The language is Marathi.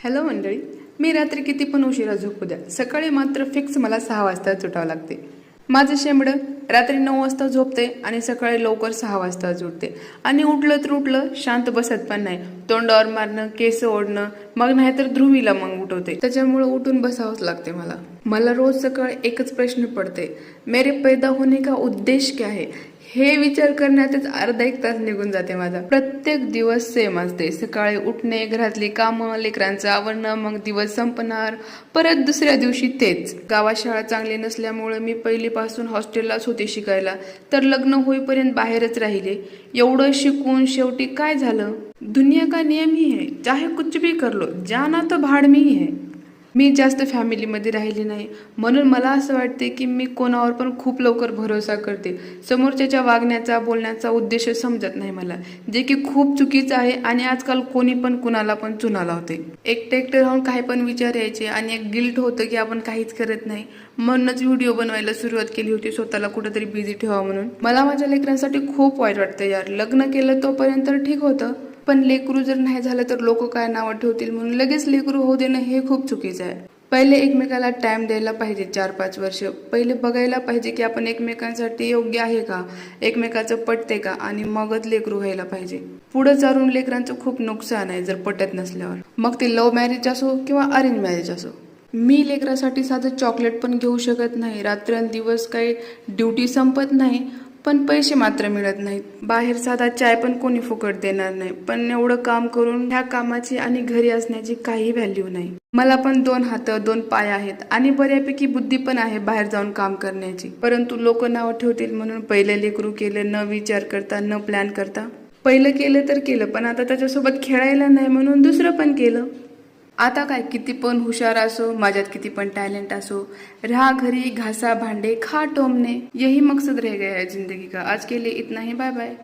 हॅलो मंडळी, मी रात्री किती पण उशिरा झोपू द्या, सकाळी मात्र फिक्स मला 6 वाजता उठावं लागते. माझं शेंबडं रात्री 9 वाजता झोपते आणि सकाळी लवकर 6 वाजता उठते. आणि उठलं तर उठलं, शांत बसत पण नाही. तोंडावर मारणं, केस ओढणं, मग नाहीतर ध्रुवीला मग उठवते. त्याच्यामुळे उठून बसावंच लागते मला रोज सकाळी एकच प्रश्न पडते, मेरे पैदा होने का उद्देश क्या है. हे विचार करण्यातच अर्धा एक तास निघून जाते माझा. प्रत्येक दिवस सेम असते. सकाळी उठणे, घरातली कामं, लेकरांचं आवरणं, मग दिवस संपणार, परत दुसऱ्या दिवशी तेच. गावात शाळा चांगली नसल्यामुळे मी पहिलीपासून हॉस्टेललाच होते शिकायला, तर लग्न होईपर्यंत बाहेरच राहिले. एवढं शिकून शेवटी काय झालं. दुनिया का नियम ही है, चाहे कुछ भी कर लो, जाना तो भाड में ही है. मी जास्त फॅमिलीमध्ये राहिली नाही, म्हणून मला असं वाटते की मी कोणावर पण खूप लवकर भरोसा करते. समोरच्याच्या वागण्याचा, बोलण्याचा उद्देश समजत नाही मला, जे की खूप चुकीचं आहे. आणि आजकाल कोणी पण कुणाला पण चुना लावते. एकटे राहून काही पण विचार यायचे आणि एक गिल्ट होतं की आपण काहीच करत नाही. म्हणूनच व्हिडिओ बनवायला सुरुवात केली होती, स्वतःला कुठेतरी बिझी ठेवा म्हणून. मला माझ्या लेकरांसाठी खूप वाईट वाटतं यार. लग्न केलं तोपर्यंत ठीक होतं, पण लेकरू जर नाही झालं तर लोक काय नावं ठेवतील म्हणून लगेच लेकरू होऊ देणं हे खूप चुकीचं आहे. पहिले एकमेकाला टाइम द्यायला पाहिजे. 4-5 वर्ष पहिले बघायला पाहिजे की आपण एकमेकांसाठी योग्य आहे का, एकमेकाचं पटते का, आणि मगच लेकरू व्हायला पाहिजे. पुढे चालून लेकरांचं खूप नुकसान आहे जर पटत नसल्यावर. मग ते लव्ह मॅरेज असो किंवा अरेंज मॅरेज असो. मी लेकरासाठी साधं चॉकलेट पण घेऊ शकत नाही. रात्रंदिवस काही ड्युटी संपत नाही, पण पैसे मात्र मिळत नाहीत. बाहेर साधा चाय पण कोणी फुकट देणार नाही. पण एवढं काम करून ह्या कामाची आणि घरी असण्याची काही व्हॅल्यू नाही. मला पण 2 हात 2 पाय आहेत आणि बऱ्यापैकी बुद्धी पण आहे बाहेर जाऊन काम करण्याची. परंतु लोक नाव ठेवतील म्हणून पहिले लेकरू केलं, न विचार करता, न प्लॅन करता. पहिलं केलं तर केलं, पण आता त्याच्यासोबत खेळायला नाही म्हणून दुसरं पण केलं. आता काय, किती पण हुशार असो, माझ्यात किती पण टॅलेंट असो, रहा घरी, घासा भांडे, खा टोमने, यही मकसद रह गया है जिंदगी का. आज के लिए इतना ही. Bye bye.